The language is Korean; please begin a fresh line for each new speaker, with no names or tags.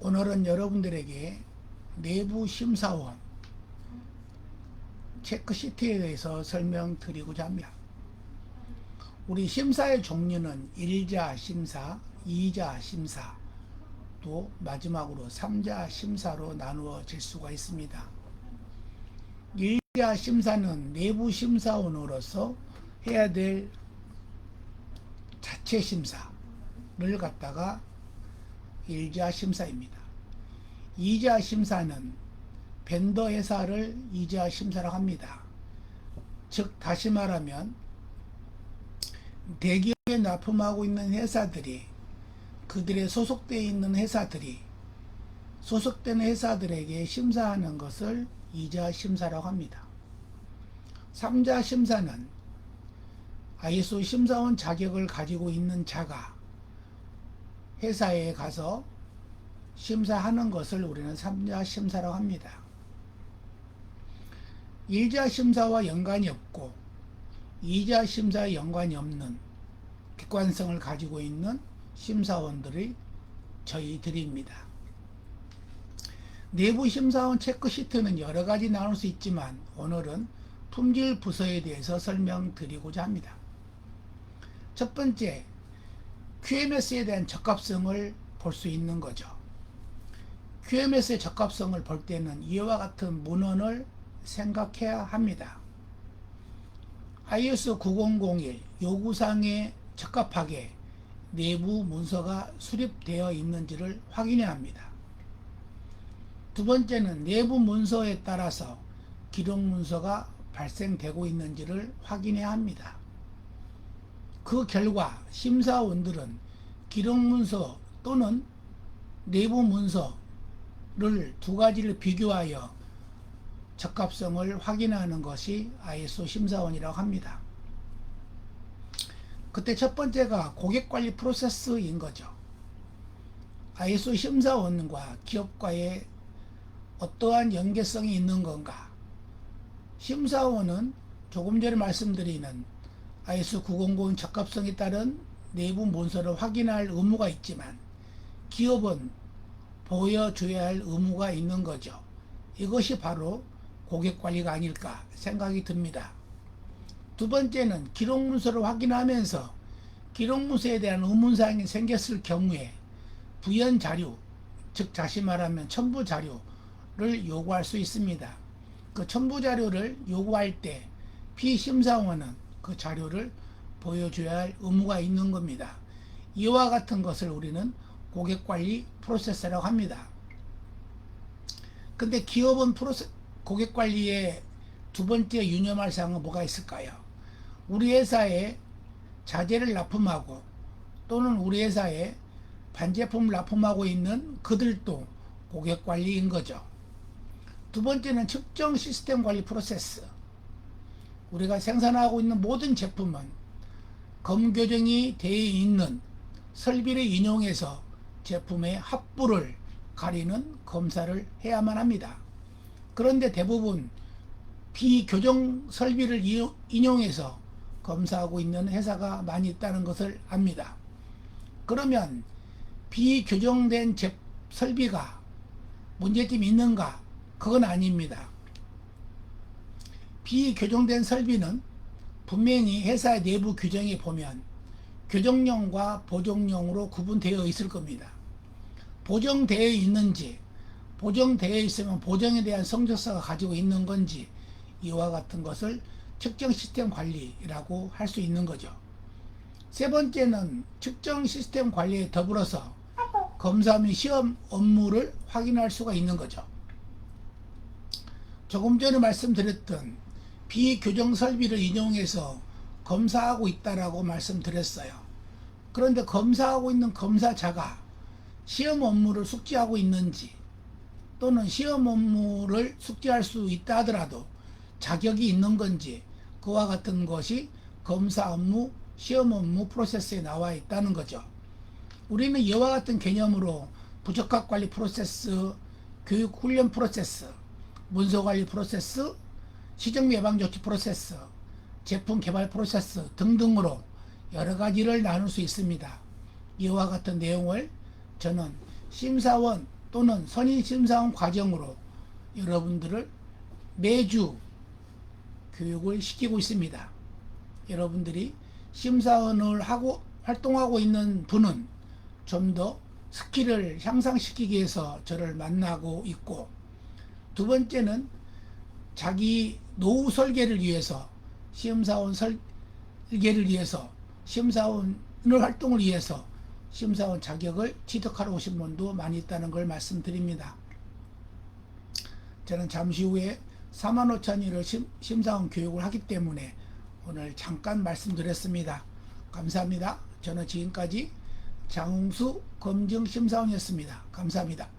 오늘은 여러분들에게 내부 심사원 체크시트에 대해서 설명드리고자 합니다. 우리 심사의 종류는 1자 심사, 2자 심사, 또 마지막으로 3자 심사로 나누어질 수가 있습니다. 1자 심사는 내부 심사원으로서 해야 될 자체 심사를 갖다가 1자 심사입니다. 2자 심사는 벤더 회사를 2자 심사라고 합니다. 즉 다시 말하면 대기업에 납품하고 있는 회사들이 그들의 소속되어 있는 회사들이 소속된 회사들에게 심사하는 것을 2자 심사라고 합니다. 3자 심사는 ISO 심사원 자격을 가지고 있는 자가 회사에 가서 심사하는 것을 우리는 3자 심사라고 합니다. 1자 심사와 연관이 없고 2자 심사에 연관이 없는 객관성을 가지고 있는 심사원들이 저희들입니다. 내부 심사원 체크시트는 여러 가지 나눌 수 있지만 오늘은 품질 부서에 대해서 설명드리고자 합니다. 첫 번째, QMS에 대한 적합성을 볼 수 있는 거죠. QMS의 적합성을 볼 때는 이와 같은 문헌을 생각해야 합니다. ISO 9001 요구사항에 적합하게 내부 문서가 수립되어 있는지를 확인해야 합니다. 두 번째는 내부 문서에 따라서 기록 문서가 발생되고 있는지를 확인해야 합니다. 그 결과 심사원들은 기록 문서 또는 내부 문서를 두 가지를 비교하여 적합성을 확인하는 것이 ISO 심사원이라고 합니다. 그때 첫 번째가 고객관리 프로세스인 거죠. ISO 심사원과 기업과의 어떠한 연계성이 있는 건가? 심사원은 조금 전에 말씀드리는 ISO 900 적합성에 따른 내부 문서를 확인할 의무가 있지만 기업은 보여줘야 할 의무가 있는 거죠. 이것이 바로 고객관리가 아닐까 생각이 듭니다. 두 번째는 기록문서를 확인하면서 기록문서에 대한 의문사항이 생겼을 경우에 부연 자료, 즉 다시 말하면 첨부 자료를 요구할 수 있습니다. 그 첨부 자료를 요구할 때 피심사원은 그 자료를 보여줘야 할 의무가 있는 겁니다. 이와 같은 것을 우리는 고객관리 프로세스라고 합니다. 근데 기업은 고객관리의 두 번째 유념할 사항은 뭐가 있을까요? 우리 회사에 자재를 납품하고 또는 우리 회사에 반제품을 납품하고 있는 그들도 고객관리인 거죠. 두 번째는 측정 시스템 관리 프로세스. 우리가 생산하고 있는 모든 제품은 검교정이 되어 있는 설비를 인용해서 제품의 합부를 가리는 검사를 해야만 합니다. 그런데 대부분 비교정 설비를 인용해서 검사하고 있는 회사가 많이 있다는 것을 압니다. 그러면 비교정된 설비가 문제점이 있는가? 그건 아닙니다. 비교정된 설비는 분명히 회사의 내부 규정에 보면 교정용과 보정용으로 구분되어 있을 겁니다. 보정되어 있는지, 보정되어 있으면 보정에 대한 성적서가 가지고 있는 건지 이와 같은 것을 측정 시스템 관리라고 할 수 있는 거죠. 세 번째는 측정 시스템 관리에 더불어서 검사 및 시험 업무를 확인할 수가 있는 거죠. 조금 전에 말씀드렸던 비교정 설비를 인용해서 검사하고 있다라고 말씀드렸어요. 그런데 검사하고 있는 검사자가 시험 업무를 숙지하고 있는지 또는 시험 업무를 숙지할 수 있다 하더라도 자격이 있는 건지 그와 같은 것이 검사 업무, 시험 업무 프로세스에 나와 있다는 거죠. 우리는 이와 같은 개념으로 부적합 관리 프로세스, 교육 훈련 프로세스, 문서 관리 프로세스, 시정 예방 조치 프로세스, 제품 개발 프로세스 등등으로 여러 가지를 나눌 수 있습니다. 이와 같은 내용을 저는 심사원 또는 선임심사원 과정으로 여러분들을 매주 교육을 시키고 있습니다. 여러분들이 심사원을 하고 활동하고 있는 분은 좀 더 스킬을 향상시키기 위해서 저를 만나고 있고, 두 번째는 자기 노후 설계를 위해서, 시험사원 설계를 위해서, 심사원을 활동을 위해서 심사원 자격을 취득하러 오신 분도 많이 있다는 걸 말씀드립니다. 저는 잠시 후에 45,000일을 심사원 교육을 하기 때문에 오늘 잠깐 말씀드렸습니다. 감사합니다. 저는 지금까지 장웅수 검증심사원이었습니다. 감사합니다.